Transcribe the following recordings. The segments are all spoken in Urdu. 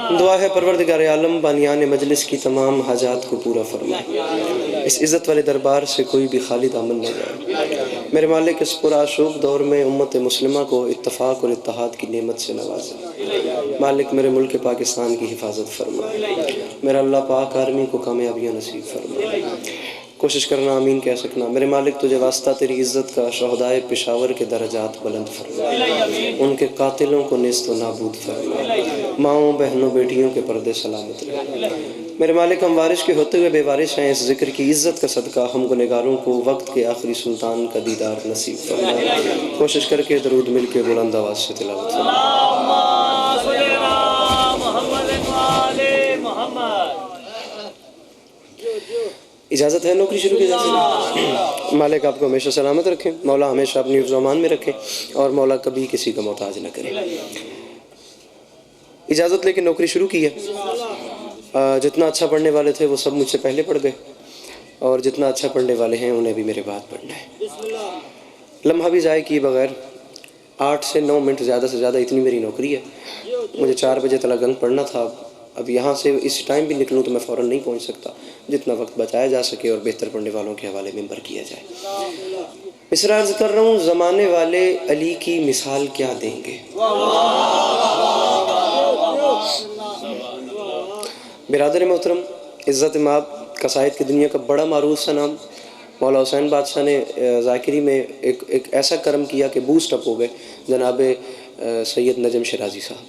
دعا ہے پروردگار عالم بانیان مجلس کی تمام حاجات کو پورا فرمائے، اس عزت والے دربار سے کوئی بھی خالی دامن نہ جائے۔ میرے مالک اس پرآشوب دور میں امت مسلمہ کو اتفاق اور اتحاد کی نعمت سے نوازے۔ مالک میرے ملک پاکستان کی حفاظت فرمائے، میرا اللہ پاک آرمی کو کامیابیاں نصیب فرمائے۔ کوشش کرنا آمین کہہ سکنا۔ میرے مالک تجھے واسطہ تیری عزت کا شہدائے پشاور کے درجات بلند فرمائے، ان کے قاتلوں کو نیست و نابود فرمائے، ماؤں بہنوں بیٹیوں کے پردے سلامت رہے۔ میرے مالک ہم وارث کے ہوتے ہوئے بے وارث ہیں، اس ذکر کی عزت کا صدقہ ہم گنہگاروں کو وقت کے آخری سلطان کا دیدار نصیب فرمائے۔ کوشش کر کے درود مل کے بلند آواز سے تلاوت اجازت ہے نوکری شروع کی جاتی؟ مالک آپ کو ہمیشہ سلامت رکھیں، مولا ہمیشہ اپنی حفظ و امان میں رکھیں، اور مولا کبھی کسی کا محتاج نہ کرے۔ اجازت لے کے نوکری شروع کی ہے۔ جتنا اچھا پڑھنے والے تھے وہ سب مجھ سے پہلے پڑھ گئے، اور جتنا اچھا پڑھنے والے ہیں انہیں بھی میرے بعد پڑھنا ہے۔ لمحہ بھی ضائع کیے بغیر 8 سے 9 منٹ زیادہ سے زیادہ اتنی میری نوکری ہے۔ مجھے 4 بجے تلک گنگ پڑھنا تھا، اب یہاں سے اس ٹائم بھی نکلوں تو میں فوراً نہیں پہنچ سکتا۔ جتنا وقت بچایا جا سکے اور بہتر پڑھنے والوں کے حوالے ممبر کیا جائے۔ مصرع عرض کر رہا ہوں، زمانے والے علی کی مثال کیا دیں گے؟ برادر محترم، عزت مآب، قصائد کی دنیا کا بڑا معروف سا نام مولا حسین بادشاہ نے ذاکری میں ایک ایسا کرم کیا کہ بوسٹ اپ ہو گئے۔ جناب سید نجم شیرازی صاحب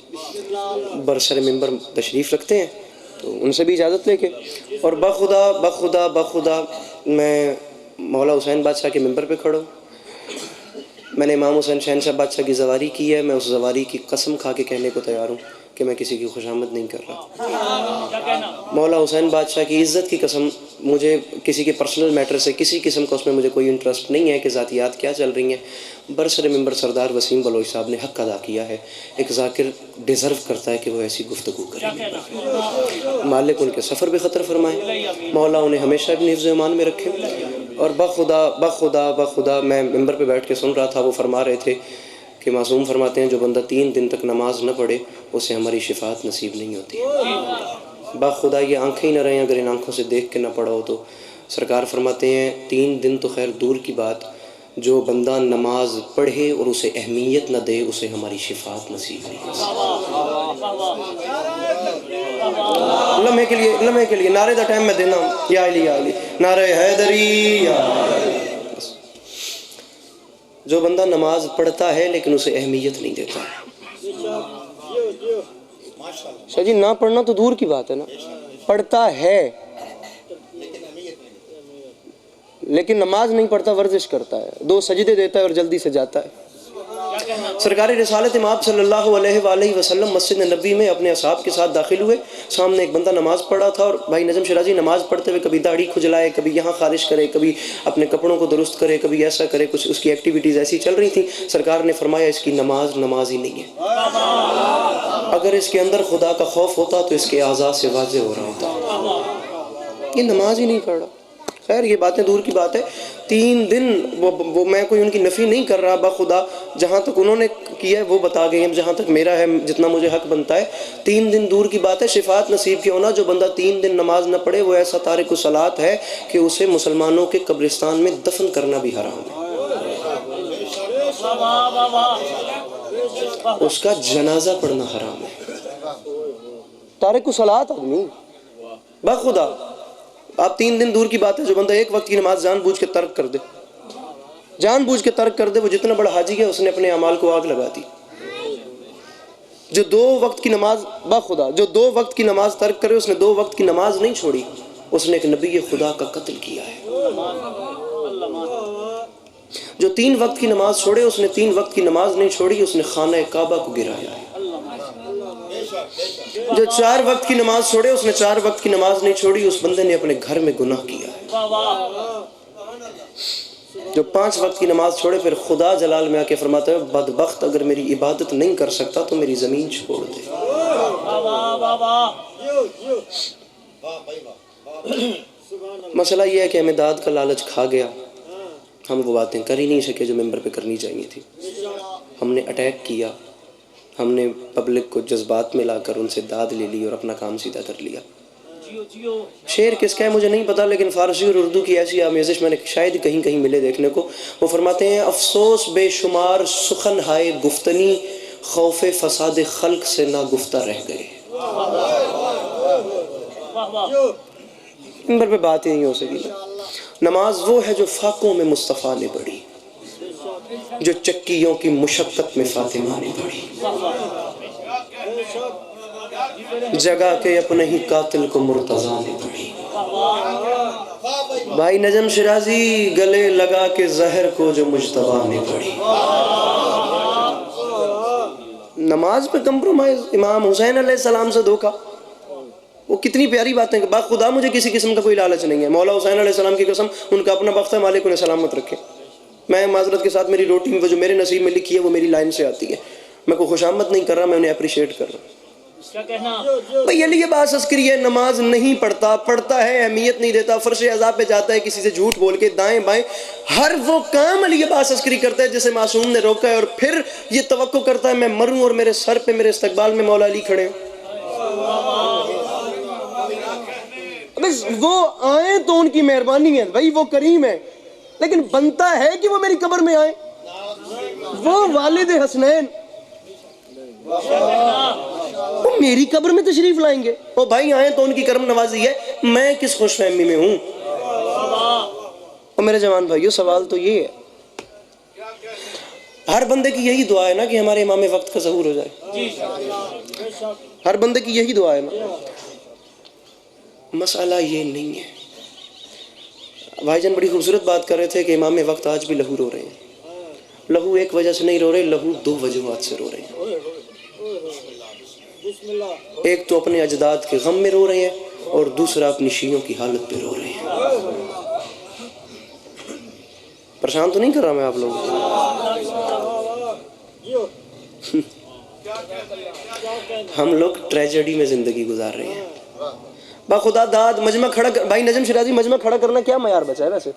برسر ممبر تشریف رکھتے ہیں، تو ان سے بھی اجازت لے کے، اور بخدا بخدا بخدا میں مولا حسین بادشاہ کے ممبر پہ کھڑا ہوں۔ میں نے امام حسین شہنشاہ بادشاہ کی زواری کی ہے، میں اس زواری کی قسم کھا کے کہنے کو تیار ہوں کہ میں کسی کی خوشامد نہیں کر رہا۔ مولا حسین بادشاہ کی عزت کی قسم، مجھے کسی کے پرسنل میٹر سے کسی قسم کا اس میں مجھے کوئی انٹرسٹ نہیں ہے کہ ذاتیات کیا چل رہی ہیں۔ برسر ممبر سردار وسیم بلوچ صاحب نے حق ادا کیا ہے، ایک ذاکر ڈیزرو کرتا ہے کہ وہ ایسی گفتگو کرے۔ مالک ان کے سفر بھی خطر فرمائے، مولا انہیں ہمیشہ اپنی حفظ و امان میں رکھے۔ اور بخدا بخدا بخدا میں ممبر پہ بیٹھ کے سن رہا تھا، وہ فرما رہے تھے کہ معصوم فرماتے ہیں جو بندہ 3 دن تک نماز نہ پڑھے اسے ہماری شفاعت نصیب نہیں ہوتی۔ بخدا یہ آنکھیں ہی نہ رہیں اگر ان آنکھوں سے دیکھ کے نہ پڑھا ہو تو۔ سرکار فرماتے ہیں 3 دن تو خیر دور کی بات، جو بندہ نماز پڑھے اور اسے اہمیت نہ دے اسے ہماری شفاعت نصیب نہیں ہوتی۔ لمحے کے لیے نعرے دا ٹائم میں دینا ہوں، یا علی یا علی، نعرہ حیدری یا علی۔ جو بندہ نماز پڑھتا ہے لیکن اسے اہمیت نہیں دیتا۔ شاہ جی نہ پڑھنا تو دور کی بات ہے نا، پڑھتا ہے لیکن نماز نہیں پڑھتا، ورزش کرتا ہے، 2 سجدے دیتا ہے اور جلدی سے جاتا ہے۔ سرکار رسالت مآب صلی اللہ علیہ وآلہ وسلم مسجد نبی میں اپنے اصحاب کے ساتھ داخل ہوئے، سامنے ایک بندہ نماز پڑھا تھا، اور بھائی نجم شیرازی نماز پڑھتے ہوئے کبھی داڑھی کھجلائے، کبھی یہاں خارش کرے، کبھی اپنے کپڑوں کو درست کرے، کبھی ایسا کرے، کچھ اس کی ایکٹیویٹیز ایسی چل رہی تھیں۔ سرکار نے فرمایا اس کی نماز نماز ہی نہیں ہے، اگر اس کے اندر خدا کا خوف ہوتا تو اس کے اعضاء سے واضح ہو رہا ہوتا، یہ نماز ہی نہیں پڑھ رہا۔ خیر یہ باتیں دور کی بات ہے۔ 3 دن وہ میں کوئی ان کی نفی نہیں کر رہا، بخدا جہاں تک انہوں نے کیا ہے وہ بتا گئے ہیں، جہاں تک میرا ہے جتنا مجھے حق بنتا ہے 3 دن دور کی بات ہے۔ شفاعت نصیب کیا ہونا، جو بندہ 3 دن نماز نہ پڑھے وہ ایسا تارک الصلاۃ ہے کہ اسے مسلمانوں کے قبرستان میں دفن کرنا بھی حرام ہے، اس کا جنازہ پڑھنا حرام ہے۔ تارک الصلاۃ آدمی بخدا، آپ 3 دن دور کی بات ہے، جو بندہ 1 وقت کی نماز جان بوجھ کے ترک کر دے، جان بوجھ کے ترک کر دے، وہ جتنا بڑا حاجی ہے اس نے اپنے اعمال کو آگ لگا دی۔ جو 2 وقت کی نماز بخدا، جو 2 وقت کی نماز ترک کرے اس نے 2 وقت کی نماز نہیں چھوڑی، اس نے ایک نبی خدا کا قتل کیا ہے۔ جو 3 وقت کی نماز چھوڑے اس نے 3 وقت کی نماز نہیں چھوڑی، اس نے خانہ کعبہ کو گرایا ہے۔ جو 4 وقت کی نماز چھوڑے اس نے 4 وقت کی نماز نہیں چھوڑی، اس بندے نے اپنے گھر میں گناہ کیا ہے۔ جو 5 وقت کی نماز چھوڑے پھر خدا جلال میں آ کے فرماتا ہے بدبخت اگر میری عبادت نہیں کر سکتا تو میری زمین چھوڑ دے۔ مسئلہ یہ ہے کہ ہمیں داد کا لالچ کھا گیا، ہم وہ باتیں کر ہی نہیں سکے جو ممبر پہ کرنی چاہیے تھی، ہم نے اٹیک کیا، ہم نے پبلک کو جذبات میں لا کر ان سے داد لے لی اور اپنا کام سیدھا کر لیا. شعر کس کا ہے مجھے نہیں پتا، لیکن فارسی اور اردو کی ایسی آمیزش میں نے شاید کہیں کہیں ملے دیکھنے کو. وہ فرماتے ہیں افسوس بے شمار سخن ہائے گفتنی، خوف فساد خلق سے نا گفتہ رہ گئے. ممبر پہ بات ہی نہیں ہو سکی. نماز وہ ہے جو فاقوں میں مصطفیٰ نے پڑھی، جو چکیوں کی مشقت میں فاطمہ نے پڑھی، جگہ کے اپنے ہی قاتل کو مرتضیٰ نے پڑھی. بھائی نجم شرازی گلے لگا کے زہر کو جو مجتبیٰ نے پڑھی. نماز پہ کمپرومائز، امام حسین علیہ السلام سے دھوکا. وہ کتنی پیاری باتیں کہ با خدا مجھے کسی قسم کا کوئی لالچ نہیں ہے. مولا حسین علیہ السلام کی قسم، ان کا اپنا بخت ہے، مالک انہیں سلامت رکھے. میں معذرت کے ساتھ میری روٹی میں جو میرے نصیب میں لکھی ہے وہ میری لائن سے آتی ہے. میں کوئی خوشامد نہیں کر رہا، میں انہیں اپریشیٹ کر رہا ہوں. بھئی علی عباس عسکری ہے، نماز نہیں پڑھتا، پڑھتا ہے اہمیت نہیں دیتا، فرش عذاب پہ جاتا ہے کسی سے جھوٹ بول کے دائیں بائیں. ہر وہ کام علی عباس عسکری کرتا ہے جسے معصوم نے روکا ہے، اور پھر یہ توقع کرتا ہے میں مروں اور میرے سر پہ میرے استقبال میں مولا علی کھڑے ہوں. بس وہ آئیں تو ان کی مہربانی ہے بھائی، وہ کریم ہے، لیکن بنتا ہے کہ وہ میری قبر میں آئیں. وہ والد حسنین وہ میری قبر میں تشریف لائیں گے. وہ بھائی آئیں تو ان کی کرم نوازی ہے. میں کس خوش فہمی میں ہوں؟ اور میرے جوان بھائیو سوال تو یہ ہے، ہر بندے کی یہی دعا ہے نا کہ ہمارے امام وقت کا ظہور ہو جائے. ہر بندے کی یہی دعا ہے نا. مسئلہ یہ نہیں ہے. بھائی جان بڑی خوبصورت بات کر رہے تھے کہ امام وقت آج بھی لہو رو رہے ہیں. لہو ایک وجہ سے نہیں رو رہے، لہو دو وجوہات سے رو رہے ہیں. ایک تو اپنے اجداد کے غم میں رو رہے ہیں، اور دوسرا اپنی شیعوں کی حالت پہ رو رہے ہیں. پریشان تو نہیں کر رہا میں آپ لوگوں ہم لوگ ٹریجڈی میں زندگی گزار رہے ہیں. با خدا داد مجمع کھڑا کر، بھائی نجم شرازی مجمع کھڑا کرنا کیا معیار بچا ہے؟ ویسے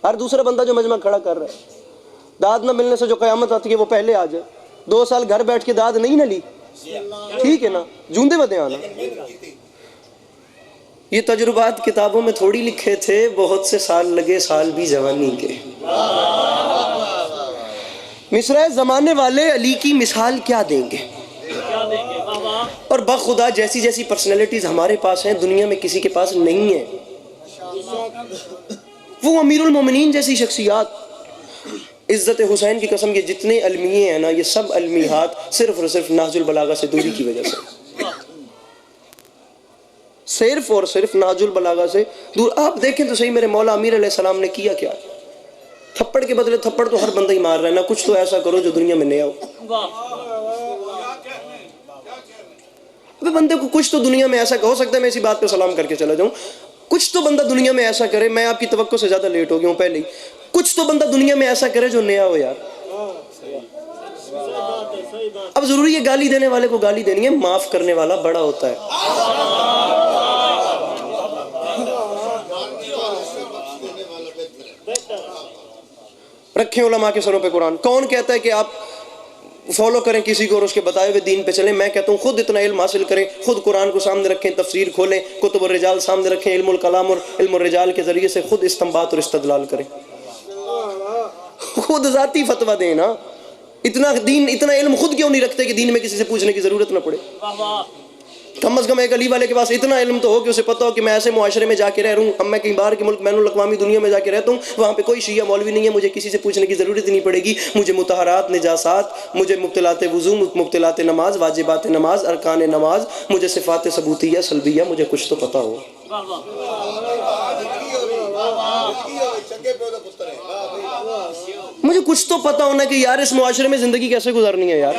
ہر دوسرا بندہ جو مجمع کھڑا کر رہا ہے، داد نہ ملنے سے جو قیامت آتی ہے وہ پہلے آ جائے. 2 سال گھر بیٹھ کے داد نہیں نہ لی، ٹھیک ہے نا، جوندے بدے آنا. یہ تجربات کتابوں میں تھوڑی لکھے تھے، بہت سے سال لگے، سال بھی جوانی کے. مصرع زمانے والے علی کی مثال کیا دیں گے؟ اور بخدا جیسی جیسی پرسنالٹیز ہمارے پاس ہیں دنیا میں کسی کے پاس نہیں ہے. وہ امیر المومنین جیسی شخصیات، عزت حسین کی قسم، یہ جتنے المیے ہیں نا، یہ سب المیات صرف اور صرف نہج البلاغہ سے دوری کی وجہ سے، صرف اور صرف نہج البلاغہ سے دور. آپ دیکھیں تو صحیح میرے مولا امیر علیہ السلام نے کیا کیا. تھپڑ کے بدلے تھپڑ تو ہر بندہ ہی مار رہا ہے نا. کچھ تو ایسا کرو جو دنیا میں نیا ہو. بندے کو کچھ تو دنیا میں ایسا ہو سکتا ہے، میں اسی بات پہ سلام کر کے چلا جاؤں، کچھ تو بندہ دنیا میں ایسا کرے. میں آپ کی توقع سے زیادہ لیٹ ہو گیا ہوں پہلے ہی. کچھ تو بندہ دنیا میں ایسا کرے جو نیا ہو یار. اب ضروری ہے گالی دینے والے کو گالی دینی ہے، معاف کرنے والا بڑا ہوتا ہے. رکھیں علماء کے سروں پہ قرآن. کون کہتا ہے کہ آپ فالو کریں کسی کو اور اس کے بتائے ہوئے دین پہ چلیں؟ میں کہتا ہوں خود اتنا علم حاصل کریں، خود قرآن کو سامنے رکھیں، تفسیر کھولیں، کتب الرجال سامنے رکھیں، علم الکلام اور علم الرجال کے ذریعے سے خود استنباط اور استدلال کریں، خود ذاتی فتویٰ دیں نا. اتنا علم خود کیوں نہیں رکھتے کہ دین میں کسی سے پوچھنے کی ضرورت نہ پڑے؟ کم از کم ایک علی والے کے پاس اتنا علم تو ہو کہ اسے پتہ ہو کہ میں ایسے معاشرے میں جا کے رہ رہا ہوں. اب میں کہیں باہر کے ملک بین الاقوامی دنیا میں جا کے رہتا ہوں، وہاں پہ کوئی شیعہ مولوی نہیں ہے، مجھے کسی سے پوچھنے کی ضرورت نہیں پڑے گی. مجھے مطہرات، نجاسات، مجھے مبطلات وضو، مبطلات نماز، واجبات نماز، ارکان نماز، مجھے صفات ثبوتیہ سلبیہ، مجھے کچھ تو پتہ ہو. مجھے کچھ تو پتہ ہونا کہ یار اس معاشرے میں زندگی کیسے گزارنی ہے. یار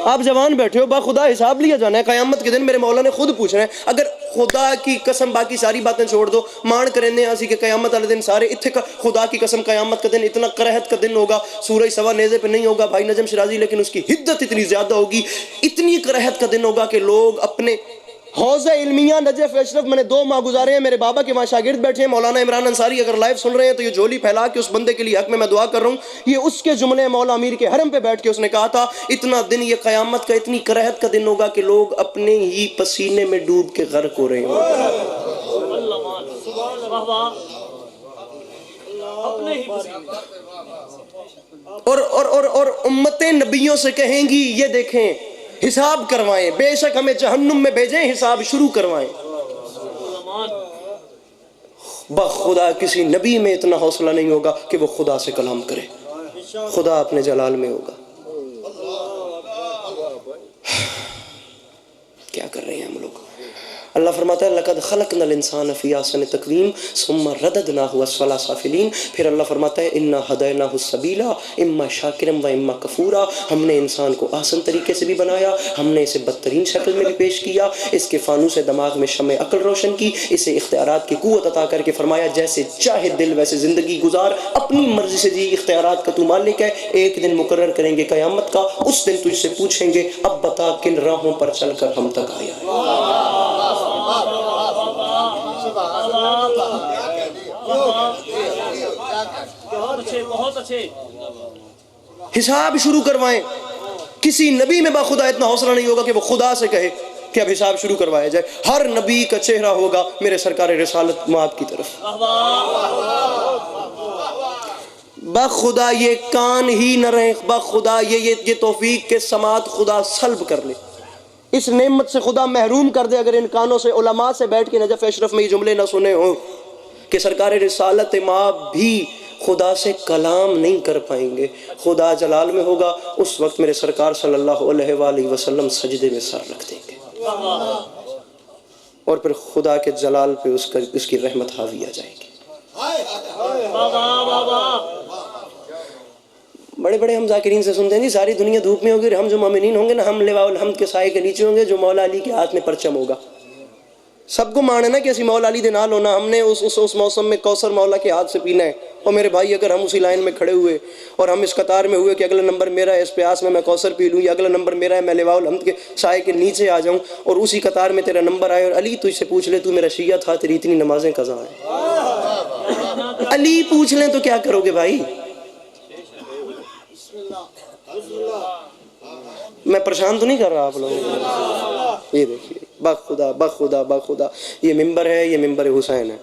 آپ جوان بیٹھے ہو، با خدا حساب لیا جانا ہے قیامت کے دن. میرے مولا نے خود پوچھنا ہے. اگر خدا کی قسم باقی ساری باتیں چھوڑ دو، مان کرنے آسی کہ قیامت والے دن سارے اتھے خدا کی قسم قیامت کا دن اتنا کرہت کا دن ہوگا، سورج سوا نیزے پہ نہیں ہوگا بھائی نجم شرازی، لیکن اس کی حدت اتنی زیادہ ہوگی، اتنی کرہت کا دن ہوگا کہ لوگ اپنے حوض علمیہ نجف اشرف میں نے 2 ماہ گزارے ہیں، میرے بابا کے وہاں شاگرد بیٹھے ہیں، مولانا عمران انصاری، اگر لائیو سن رہے ہیں تو یہ جھولی پھیلا کے اس بندے کے لیے حق میں دعا کر رہا ہوں. یہ اس کے جملے مولا امیر کے حرم پہ بیٹھ کے اس نے کہا تھا، اتنا دن یہ قیامت کا اتنی کرہت کا دن ہوگا کہ لوگ اپنے ہی پسینے میں ڈوب کے غرق ہو رہے ہوں. اور امت نبیوں سے کہیں گی یہ دیکھیں حساب کروائیں، بے شک ہمیں جہنم میں بھیجیں، حساب شروع کروائیں. بخدا کسی نبی میں اتنا حوصلہ نہیں ہوگا کہ وہ خدا سے کلام کرے، خدا اپنے جلال میں ہوگا. کیا کر رہے ہیں ہم لوگ؟ اللہ فرماتا ہے لَقَدْ خَلَقْنَا الْإِنسَانَ فِي أَحْسَنِ تَقْوِيمٍ ثُمَّ رَدَدْنَاهُ أَسْفَلَ سَافِلِينَ. پھر اللہ فرماتا ہے إِنَّا هَدَيْنَاهُ السَّبِيلَ إِمَّا شَاكِرًا وَإِمَّا كَفُورًا. ہم نے انسان کو آسان طریقے سے بھی بنایا، ہم نے اسے بدترین شکل میں بھی پیش کیا، اس کے فانوس دماغ میں شمع عقل روشن کی، اسے اختیارات کی قوت عطا کر کے فرمایا جیسے چاہے دل ویسے زندگی گزار، اپنی مرضی سے جی، اختیارات کا تو مالک ہے. ایک دن مقرر کریں گے قیامت کا، اس دن تجھ سے پوچھیں گے اب بتا کن راہوں پر چل کر ہم تک آیا ہے. بہت اچھے. حساب شروع کروائیں. کسی نبی میں باخدا اتنا حوصلہ نہیں ہوگا کہ وہ خدا سے کہے کہ اب حساب شروع کروایا جائے. ہر نبی کا چہرہ ہوگا میرے سرکار رسالت مآب کی طرف. بخدا یہ کان ہی نہ رہیں، بخدا یہ توفیق کے سماعت خدا سلب کر لے، اس نعمت سے خدا محروم کر دے اگر ان کانوں سے علماء سے بیٹھ کے نجف اشرف میں یہ جملے نہ سنے ہوں کہ سرکار رسالت مآب بھی خدا سے کلام نہیں کر پائیں گے. خدا جلال میں ہوگا، اس وقت میرے سرکار صلی اللہ علیہ وآلہ وسلم سجدے میں سر رکھ دیں گے اور پھر خدا کے جلال پہ اس کی رحمت حاوی آ جائے گی. بڑے بڑے ہم ذاکرین سے سنتے ہیں جی ساری دنیا دھوپ میں ہوگی، ہم جو مومنین ہوں گے نا، ہم لواء الحمد کے سائے کے نیچے ہوں گے، جو مولا علی کے ہاتھ میں پرچم ہوگا. سب کو مانے نا کہ اسی مولا علی دے نال ہونا، ہم نے اس موسم میں کوثر مولا کے ہاتھ سے پینا ہے. اور میرے بھائی اگر ہم اسی لائن میں کھڑے ہوئے اور ہم اس قطار میں ہوئے کہ اگلا نمبر میرا ہے اس پیاس میں کوثر پی لوں، یا اگلا نمبر میرا ہے میں لواء الحمد کے سائے کے نیچے آ جاؤں، اور اسی قطار میں تیرا نمبر آئے اور علی تجھ سے پوچھ لے تو میرا شیعہ تھا، تیری اتنی نمازیں قضا ہیں، علی پوچھ لیں تو کیا کرو گے بھائی؟ میں پریشان تو نہیں کر رہا آپ لوگوں کو؟ یہ دیکھیے بخدا بخدا بخدا، یہ ممبر ہے، یہ ممبر حسین ہے.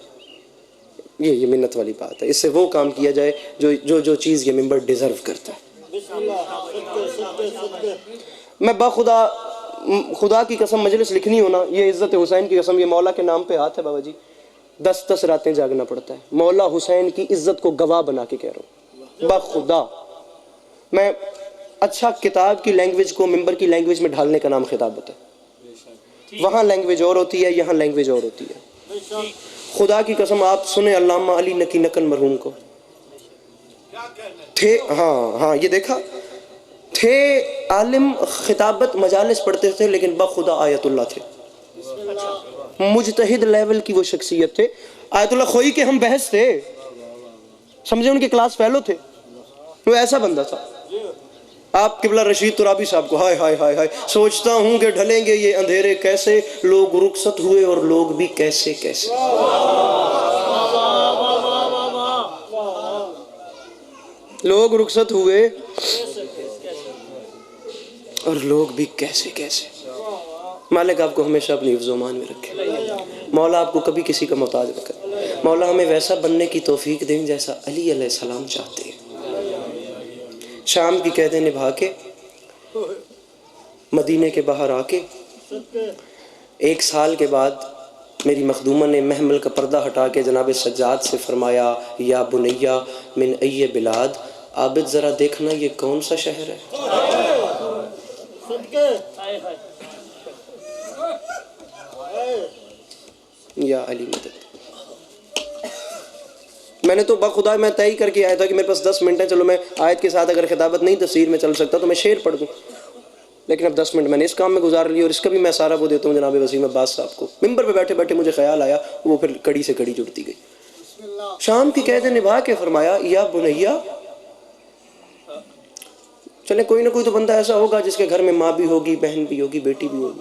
یہ منت والی بات ہے، اس سے وہ کام کیا جائے جو چیز یہ ممبر ڈیزرو کرتا ہے. میں بخدا خدا کی قسم مجلس لکھنی ہونا، یہ عزت حسین کی قسم، یہ مولا کے نام پہ ہاتھ ہے بابا جی، 10 راتیں جاگنا پڑتا ہے. مولا حسین کی عزت کو گواہ بنا کے کہہ رہا ہوں بخدا. میں اچھا کتاب کی لینگویج کو ممبر کی لینگویج میں ڈھالنے کا نام خطابت ہے. وہاں لینگویج اور ہوتی ہے، یہاں لینگویج اور ہوتی ہے. خدا کی قسم آپ سنیں علامہ علی نقی نکن مرحوم کو، تھے ہاں یہ دیکھا، تھے عالم، خطابت مجالس پڑھتے تھے، لیکن بخدا آیت اللہ تھے، مجتہد لیول کی وہ شخصیت تھے. آیت اللہ خوئی کے ہم بحث تھے، سمجھے، ان کے کلاس فیلو تھے. وہ ایسا بندہ تھا. آپ قبلہ رشید ترابی صاحب کو ہائے ہائے ہائے ہائے، سوچتا ہوں کہ ڈھلیں گے یہ اندھیرے کیسے، لوگ رخصت ہوئے اور لوگ بھی کیسے کیسے. لوگ رخصت ہوئے اور لوگ بھی کیسے کیسے. مالک آپ کو ہمیشہ اپنی حفظ و امان میں رکھے، مولا آپ کو کبھی کسی کا محتاج نہ کرے. مولا ہمیں ویسا بننے کی توفیق دیں جیسا علی علیہ السلام چاہتے ہیں. شام کی قیدیں نبھا کے، مدینے کے باہر آ کے، 1 سال کے بعد میری مخدومہ نے محمل کا پردہ ہٹا کے جناب سجاد سے فرمایا یا بنیہ من ای بلاد، عابد ذرا دیکھنا یہ کون سا شہر ہے. یا علی مدد. میں نے تو بخدا میں طے کر کے آیا تھا کہ میرے پاس 10 منٹ ہیں، چلو میں آیت کے ساتھ اگر خطابت نہیں تفسیر میں چل سکتا تو میں شعر پڑھ دوں، لیکن اب 10 منٹ میں نے اس کام میں گزار لی، اور اس کا بھی میں سارا وہ دیتا ہوں جناب وسیم عباس صاحب کو. ممبر پہ بیٹھے بیٹھے مجھے خیال آیا، وہ پھر کڑی سے کڑی جڑتی گئی. شام کی قیدیں نبھا کے فرمایا یا بنیہ، چلے کوئی نہ کوئی تو بندہ ایسا ہوگا جس کے گھر میں ماں بھی ہوگی، بہن بھی ہوگی، بیٹی بھی ہوگی.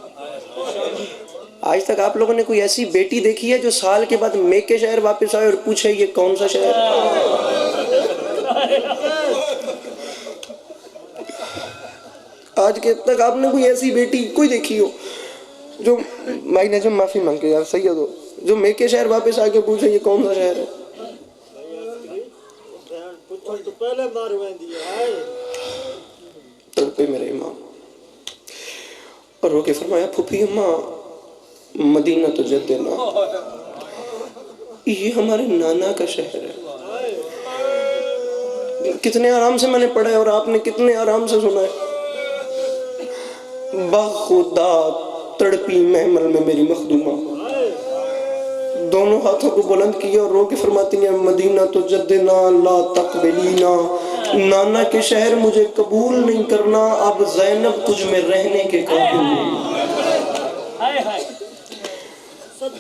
آج تک آپ لوگوں نے کوئی ایسی بیٹی دیکھی ہے جو سال کے بعد میکے شہر واپس آئے اور پوچھے یہ کون سا شہر ہے؟ آج کے تک آپ نے کوئی ایسی بیٹی کوئی دیکھی ہو جو بھائی نجم معافی مانگ کے یار سید ہو جو میکے شہر واپس آ کے پوچھے یہ کون سا شہر ہے؟ تڑپے میرے امام اور رو کے فرمایا پھوپھی اماں مدینہ تو جدنا یہ ہمارے نانا کا شہر ہے. کتنے آرام سے میں نے پڑھا ہے اور آپ نے کتنے آرام سے سنا ہے. بخدا تڑپی محمل میں میری مخدومہ, دونوں ہاتھوں کو بلند کیا اور رو کے فرماتی ہیں مدینہ تو جدنا لا تقبلینا, نانا کے شہر مجھے قبول نہیں کرنا, اب زینب تجھ میں رہنے کے قابل نہیں,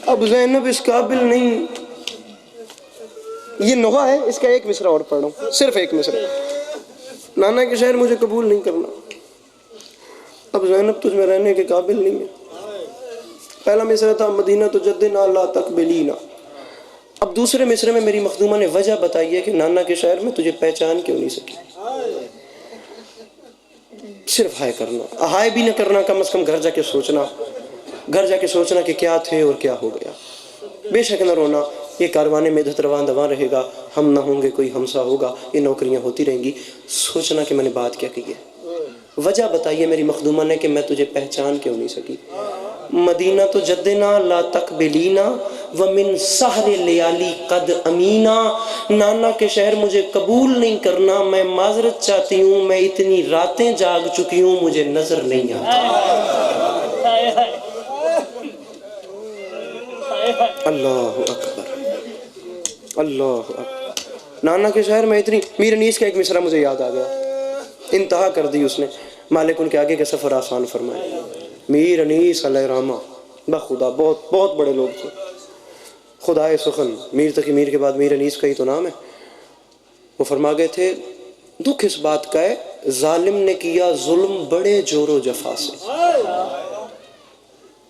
اب زینب اس قابل نہیں. یہ نغہ ہے, اس کا ایک مصرع اور پڑھ رہا ہوں, صرف ایک مصرع. نانا کے شہر مجھے قبول نہیں کرنا, اب زینب تجھ میں رہنے کے قابل نہیں ہے. پہلا مصرع تھا مدینہ تو جدنا لا تقبلینا. اب دوسرے مصرع میں میری مخدومہ نے وجہ بتائی ہے کہ نانا کے شہر میں تجھے پہچان کیوں نہیں سکی. صرف ہائے کرنا, ہائے بھی نہ کرنا, کم از کم گھر جا کے سوچنا, گھر جا کے سوچنا کہ کیا تھے اور کیا ہو گیا. بے شک نہ رونا, یہ کاروانے میں دھت روان دواں رہے گا, ہم نہ ہوں گے کوئی ہمسا ہوگا, یہ نوکریاں ہوتی رہیں گی. سوچنا کہ میں نے بات کیا کی ہے. وجہ بتائیے میری مخدومہ نے کہ میں تجھے پہچان کیوں نہیں سکی. مدینہ تو جدنا لا تقبلینا ومن سحر لیالی قد امینا, نانا کے شہر مجھے قبول نہیں کرنا, میں معذرت چاہتی ہوں, میں اتنی راتیں جاگ چکی ہوں مجھے نظر نہیں آتا. اللہ اکبر, اللہ اکبر. نانا کے شہر میں اتنی, میر انیس کا ایک مصرع مجھے یاد آ گیا, انتہا کر دی اس نے, مالک ان کے آگے کا سفر آسان فرمائے. میر انیس علیہ رحمہ بخدا بہت بہت بڑے لوگ تھے, خدائے سخن, میر تقی میر کے بعد میر انیس کا ہی تو نام ہے. وہ فرما گئے تھے دکھ اس بات کا ہے ظالم نے کیا ظلم بڑے جور و جفا سے,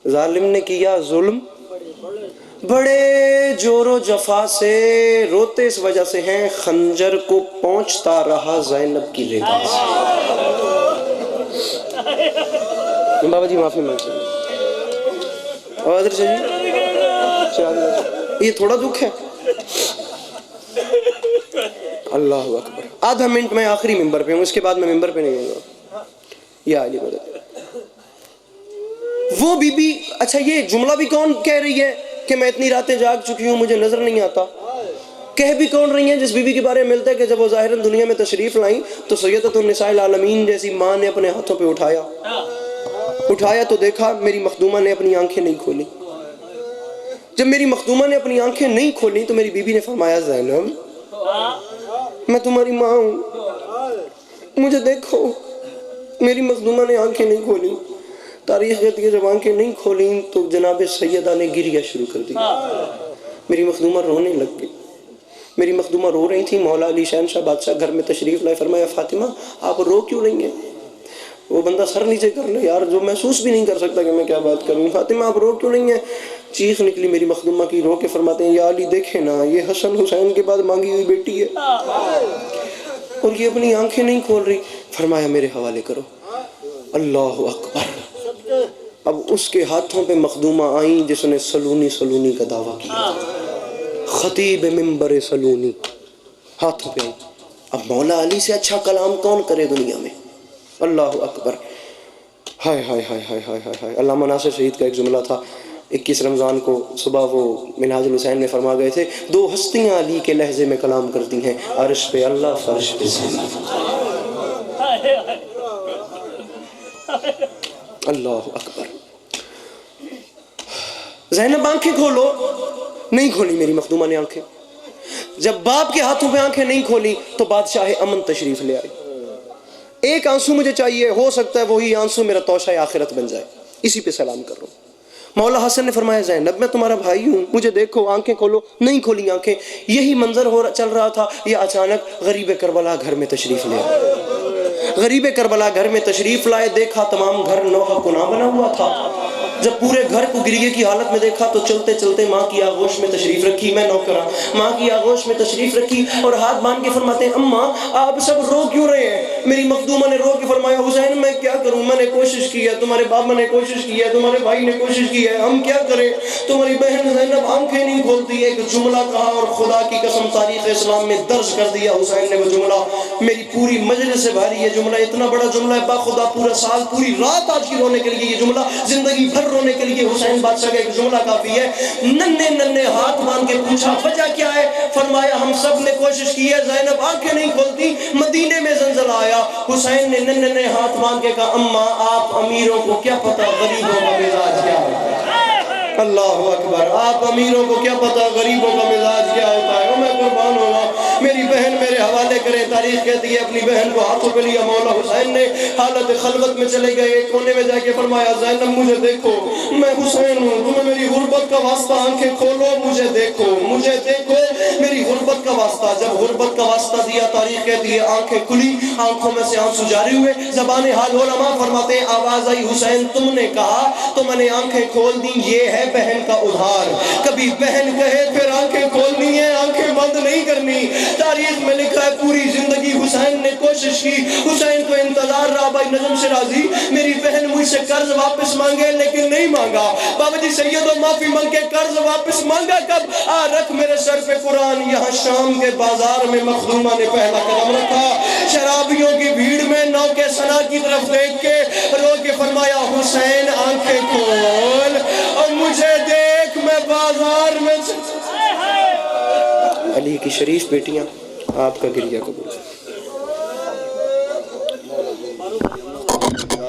ظالم نے کیا ظلم بڑے جور و جفا سے, روتے اس وجہ سے ہیں خنجر کو پہنچتا رہا زینب کی رضا سے. بابا جی معافی مانگتے ہیں, آوازر چاہیے, یہ تھوڑا دکھ ہے. اللہ اکبر. آدھا منٹ میں آخری ممبر پہ ہوں, اس کے بعد میں ممبر پہ نہیں ہوں گا. یا علی مدد. وہ بی بی, اچھا یہ جملہ بھی کون کہہ رہی ہے کہ میں اتنی راتیں جاگ چکی ہوں مجھے نظر نہیں آتا, کہہ بھی کون رہی ہیں جس بی بی کے بارے میں ملتا ہے کہ جب وہ ظاہراً دنیا میں تشریف لائیں تو سیدۃ النساء العالمین جیسی ماں نے اپنے ہاتھوں پہ اٹھایا تو دیکھا میری مخدومہ نے اپنی آنکھیں نہیں کھولی. جب میری مخدومہ نے اپنی آنکھیں نہیں کھولی تو میری بی بی نے فرمایا زینب میں تمہاری ماں ہوں, مجھے دیکھو. میری مخدومہ نے آنکھیں نہیں کھولی. تاریخ کہتی ہے جب آنکھیں نہیں کھولیں تو جناب سیدہ نے گریہ شروع کر دی. میری مخدومہ رونے لگ گئی. میری مخدومہ رو رہی تھی, مولا علی شہنشاہ بادشاہ گھر میں تشریف لائے, فرمایا فاطمہ آپ رو کیوں رہی ہیں؟ وہ بندہ سر نیچے کر لے یار, جو محسوس بھی نہیں کر سکتا کہ میں کیا بات کروں. فاطمہ آپ رو کیوں نہیں ہیں؟ چیخ نکلی میری مخدومہ کی, رو کے فرماتے ہیں یا علی دیکھیں نا, یہ حسن حسین کے بعد مانگی ہوئی بیٹی ہے اور یہ اپنی آنکھیں نہیں کھول رہی. فرمایا میرے حوالے کرو. اللہ اکبر. اب اس کے ہاتھوں پہ مخدومہ آئیں جس نے سلونی کا دعویٰ کیا, خطیب ممبر سلونی ہاتھوں پہ آئیں. اب مولا علی سے اچھا کلام کون کرے دنیا میں. اللہ اکبر. ہائے ہائے ہائے ہائے ہائے ہائے. علامہ ناصر شہید کا ایک جملہ تھا, 21 رمضان کو صبح وہ منہاج الحسین میں فرما گئے تھے, دو ہستیاں علی کے لہجے میں کلام کرتی ہیں, عرش پہ اللہ فرش پہ زینب. اللہ اکبر. زینب آنکھیں کھولو, نہیں کھولی میری مخدومہ نے آنکھیں. جب باپ کے ہاتھوں پہ آنکھیں نہیں کھولی تو بادشاہ امن تشریف لے آئے. ایک آنسو مجھے چاہیے, ہو سکتا ہے وہی آنسو میرا توشہ آخرت بن جائے, اسی پہ سلام کر رہا ہوں. مولا حسن نے فرمایا زینب میں تمہارا بھائی ہوں, مجھے دیکھو, آنکھیں کھولو. نہیں کھولی آنکھیں. یہی منظر چل رہا تھا, یہ اچانک غریب کربلا گھر میں تشریف لے آئے. غریب کربلا گھر میں تشریف لائے, دیکھا تمام گھر نوحہ کناں بنا ہوا تھا. جب پورے گھر کو گریے کی حالت میں دیکھا تو چلتے چلتے ماں کی آغوش میں تشریف رکھی، میں نوکرا ماں کی آغوش میں تشریف رکھی اور ہاتھ باندھ کے فرماتے ہیں اماں آپ سب رو کیوں رہے ہیں؟ میری مخدومہ نے رو کے فرمایا حسین میں کیا کروں، میں نے کوشش کی ہے، تمہارے بابا نے کوشش کی ہے، تمہارے بھائی نے کوشش کی ہے، ہم کیا کریں، تمہاری بہن زینب آنکھیں نہیں کھولتی۔ ایک جملہ کہا اور خدا کی قسم تاریخ اسلام میں درج کر دیا حسین نے وہ جملہ، میری پوری مجلس سے بھاری یہ جملہ، اتنا بڑا جملہ ہے باخدا پورا سال پوری رات آج کی رونے کے لیے یہ جملہ، زندگی بھر رونے کے لیے حسین بادشاہ کا ایک جملہ کافی ہے۔ ننھے ننھے ہاتھ باندھ کے پوچھا وجہ کیا ہے؟ فرمایا ہم سب نے کوشش کی ہے، زینب آنکھیں نہیں کھولتی، مدینے میں زلزلہ آیا۔ حسین نے ننھے ننھے ہاتھ باندھ کے کہا اماں آپ امیروں کو کیا پتہ غریبوں کا مزاج کیا ہوتا ہے۔ اللہ اکبر، آپ امیروں کو کیا پتہ غریبوں کا مزاج کیا ہوتا ہے۔ میں قربان ہوگا، میری بہن میرے حوالے کریں، تاریخ کہتی ہے اپنی بہن کو ہاتھوں پہ لیا مولا حسین نے، حالت خلوت میں چلے گئے، ایک کونے میں جا کے فرمایا زینب مجھے دیکھو، میں حسین ہوں، تمہیں میری غربت کا واسطہ آنکھیں کھولو، مجھے دیکھو، مجھے دیکھو، میری غربت کا واسطہ۔ جب غربت کا واسطہ دیا تاریخ کہتی ہے آنکھیں کھلی، آنکھوں میں سے آنسو جاری ہوئے، زبان حال علماء فرماتے ہیں آواز آئی حسین تم نے کہا تو میں نے آنکھیں کھول دی، یہ ہے بہن کا ادھار۔ کبھی بہن کہے پھر آنکھیں کھولنی ہے، آنکھیں بند نہیں کرنی۔ تاریخ میں لکھا ہے پوری زندگی حسین نے کوشش کی، حسین کو انتظار رہا بھائی نجم شرازی میری بہن مجھ سے قرض واپس مانگے لیکن نہیں مانگا، بابا جی سیدو معافی مانگ کے قرض واپس مانگا کب؟ رکھ میرے سر پہ قرآن، یہاں شام کے بازار میں مخدومہ نے پہلا قدم رکھا، شرابیوں کی بھیڑ میں نوکے ثنا کی طرف دیکھ کے رو کے فرمایا حسین آنکھیں کھول اور مجھے دیکھ میں بازار میں۔ علی کی شریف بیٹیاں آپ کا گریہ قبول۔